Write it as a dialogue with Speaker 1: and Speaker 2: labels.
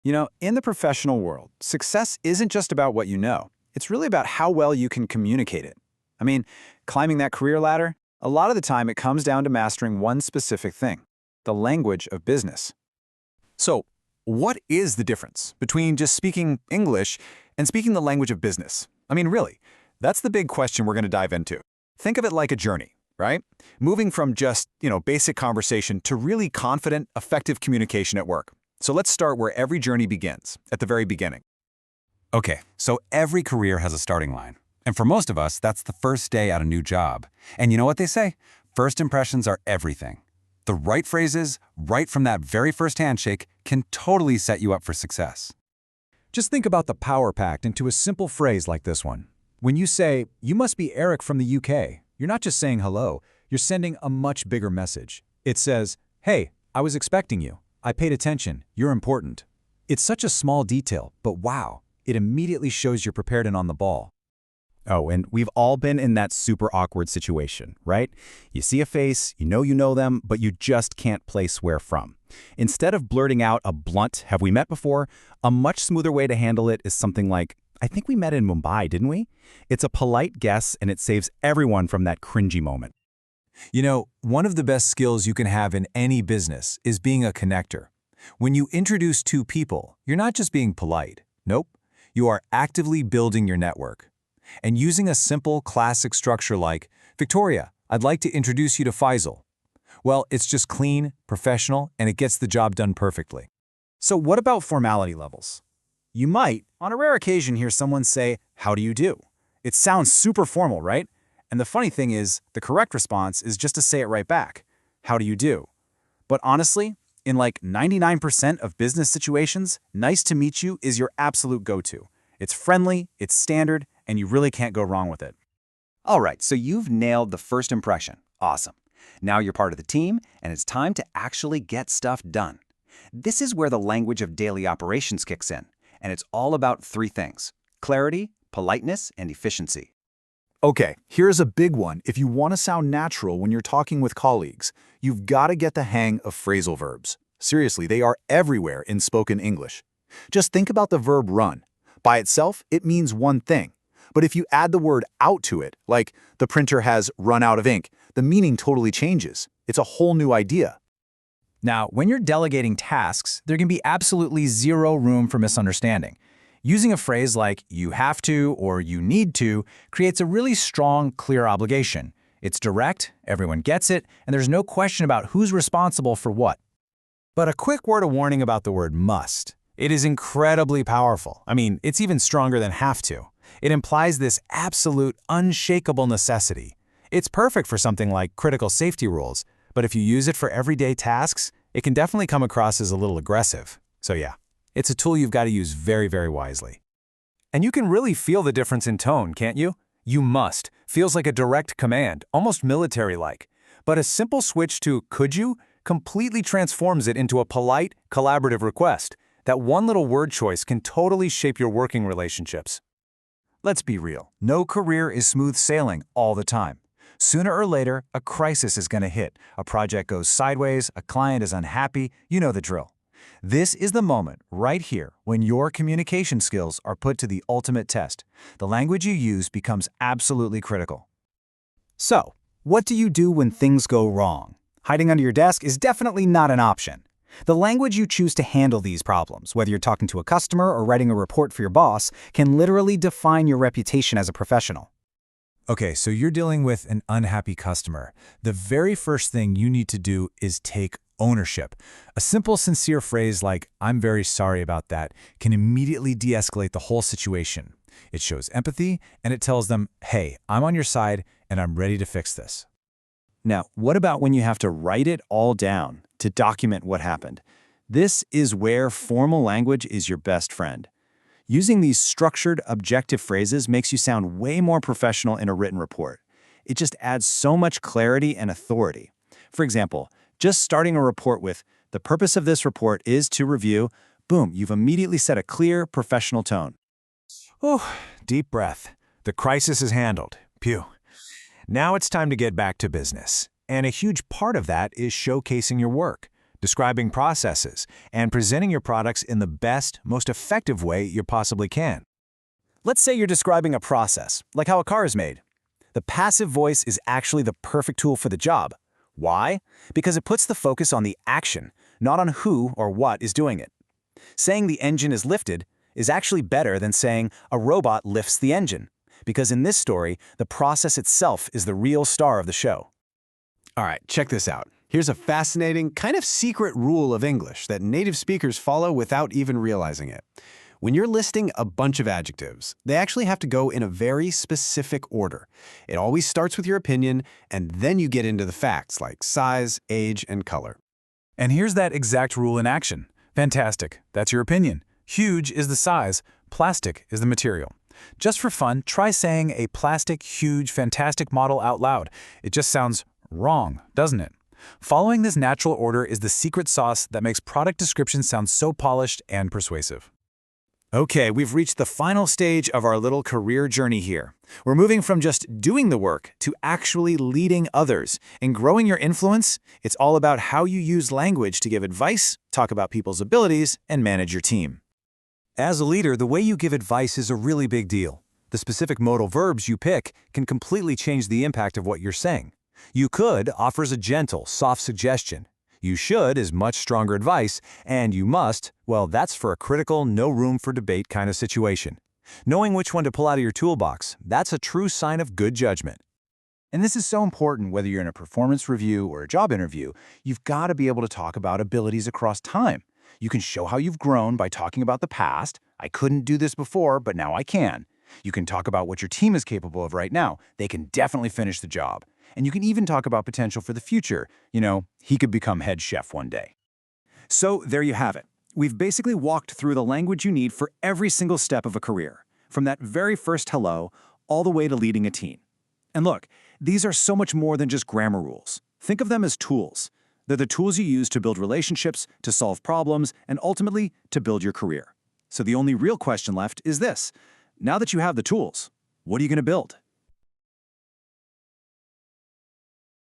Speaker 1: In the professional world, success isn't just about what you know. It's really about how well you can communicate it. I mean, climbing that career ladder, a lot of the time it comes down to mastering one specific thing, the language of business.
Speaker 2: So, what is the difference between just speaking English and speaking the language of business? I mean, really, that's the big question we're going to dive into. Think of it like a journey, right? Moving from just, basic conversation to really confident, effective communication at work. So let's start where every journey begins, at the very beginning. Okay, so every career has a starting line. And for most of us, that's the first day at a new job. And you know what they say? First impressions are everything. The right phrases, right from that very first handshake, can totally set you up for success.
Speaker 3: Just think about the power packed into a simple phrase like this one. When you say, "You must be Eric from the UK," you're not just saying hello, you're sending a much bigger message. It says, "Hey, I was expecting you. I paid attention. You're important." It's such a small detail, but wow, it immediately shows you're prepared and on the ball.
Speaker 4: Oh, and we've all been in that super awkward situation, right? You see a face, you know them, but you just can't place where from. Instead of blurting out a blunt, "Have we met before?" a much smoother way to handle it is something like, "I think we met in Mumbai, didn't we?" It's a polite guess, and it saves everyone from that cringy moment.
Speaker 3: One of the best skills you can have in any business is being a connector. When you introduce two people, you're not just being polite. Nope. You are actively building your network. And using a simple, classic structure like, "Victoria, I'd like to introduce you to Faisal." Well, it's just clean, professional, and it gets the job done perfectly.
Speaker 1: So what about formality levels? You might, on a rare occasion, hear someone say, "How do you do?" It sounds super formal, right? And the funny thing is, the correct response is just to say it right back. "How do you do?" But honestly, in like 99% of business situations, "nice to meet you" is your absolute go-to. It's friendly, it's standard, and you really can't go wrong with it.
Speaker 5: All right, so you've nailed the first impression. Awesome. Now you're part of the team, and it's time to actually get stuff done. This is where the language of daily operations kicks in, and it's all about three things: clarity, politeness, and efficiency.
Speaker 6: Okay, here's a big one. If you want to sound natural when you're talking with colleagues, you've got to get the hang of phrasal verbs. Seriously, they are everywhere in spoken English. Just think about the verb run. By itself, it means one thing. But if you add the word out to it, like the printer has run out of ink, the meaning totally changes. It's a whole new idea.
Speaker 3: Now, when you're delegating tasks, there can be absolutely zero room for misunderstanding. Using a phrase like "you have to" or "you need to" creates a really strong, clear obligation. It's direct, everyone gets it, and there's no question about who's responsible for what. But a quick word of warning about the word "must." It is incredibly powerful. I mean, it's even stronger than "have to." It implies this absolute, unshakable necessity. It's perfect for something like critical safety rules, but if you use it for everyday tasks, it can definitely come across as a little aggressive. So yeah, it's a tool you've got to use very, very wisely. And you can really feel the difference in tone, can't you? "You must" feels like a direct command, almost military-like. But a simple switch to "could you" completely transforms it into a polite, collaborative request. That one little word choice can totally shape your working relationships. Let's be real. No career is smooth sailing all the time. Sooner or later, a crisis is going to hit. A project goes sideways, a client is unhappy, you know the drill. This is the moment, right here, when your communication skills are put to the ultimate test. The language you use becomes absolutely critical.
Speaker 4: So, what do you do when things go wrong? Hiding under your desk is definitely not an option. The language you choose to handle these problems, whether you're talking to a customer or writing a report for your boss, can literally define your reputation as a professional.
Speaker 3: Okay, so you're dealing with an unhappy customer. The very first thing you need to do is take ownership. A simple, sincere phrase like "I'm very sorry about that" can immediately de-escalate the whole situation. It shows empathy, and it tells them, "Hey, I'm on your side, and I'm ready to fix this."
Speaker 1: Now, what about when you have to write it all down to document what happened? This is where formal language is your best friend. Using these structured, objective phrases makes you sound way more professional in a written report. It just adds so much clarity and authority. For example, just starting a report with, "The purpose of this report is to review," boom, you've immediately set a clear, professional tone.
Speaker 3: Deep breath. The crisis is handled. Phew. Now it's time to get back to business. And a huge part of that is showcasing your work.
Speaker 1: describing processes, and presenting your products in the best, most effective way you possibly can. Let's say you're describing a process, like how a car is made. The passive voice is actually the perfect tool for the job. Why? Because it puts the focus on the action, not on who or what is doing it. Saying the engine is lifted is actually better than saying a robot lifts the engine, because in this story, the process itself is the real star of the show.
Speaker 7: All right, check this out. Here's a fascinating, kind of secret rule of English that native speakers follow without even realizing it. When you're listing a bunch of adjectives, they actually have to go in a very specific order. It always starts with your opinion, and then you get into the facts like size, age, and color.
Speaker 3: And here's that exact rule in action. Fantastic. That's your opinion. Huge is the size. Plastic is the material. Just for fun, try saying a plastic, huge, fantastic model out loud. It just sounds wrong, doesn't it? Following this natural order is the secret sauce that makes product descriptions sound so polished and persuasive.
Speaker 1: Okay, we've reached the final stage of our little career journey here. We're moving from just doing the work to actually leading others. And growing your influence, it's all about how you use language to give advice, talk about people's abilities, and manage your team. As a leader, the way you give advice is a really big deal. The specific modal verbs you pick can completely change the impact of what you're saying. You could offers a gentle, soft suggestion. You should is much stronger advice, and you must, well, that's for a critical, no room for debate kind of situation. Knowing which one to pull out of your toolbox, that's a true sign of good judgment. And this is so important whether you're in a performance review or a job interview. You've got to be able to talk about abilities across time. You can show how you've grown by talking about the past. I couldn't do this before, but now I can. You can talk about what your team is capable of right now. They can definitely finish the job. And you can even talk about potential for the future. You know, he could become head chef one day. So there you have it. We've basically walked through the language you need for every single step of a career, from that very first hello all the way to leading a team. And look, these are so much more than just grammar rules. Think of them as tools. They're the tools you use to build relationships, to solve problems, and ultimately to build your career. So the only real question left is this. Now that you have the tools, what are you going to build?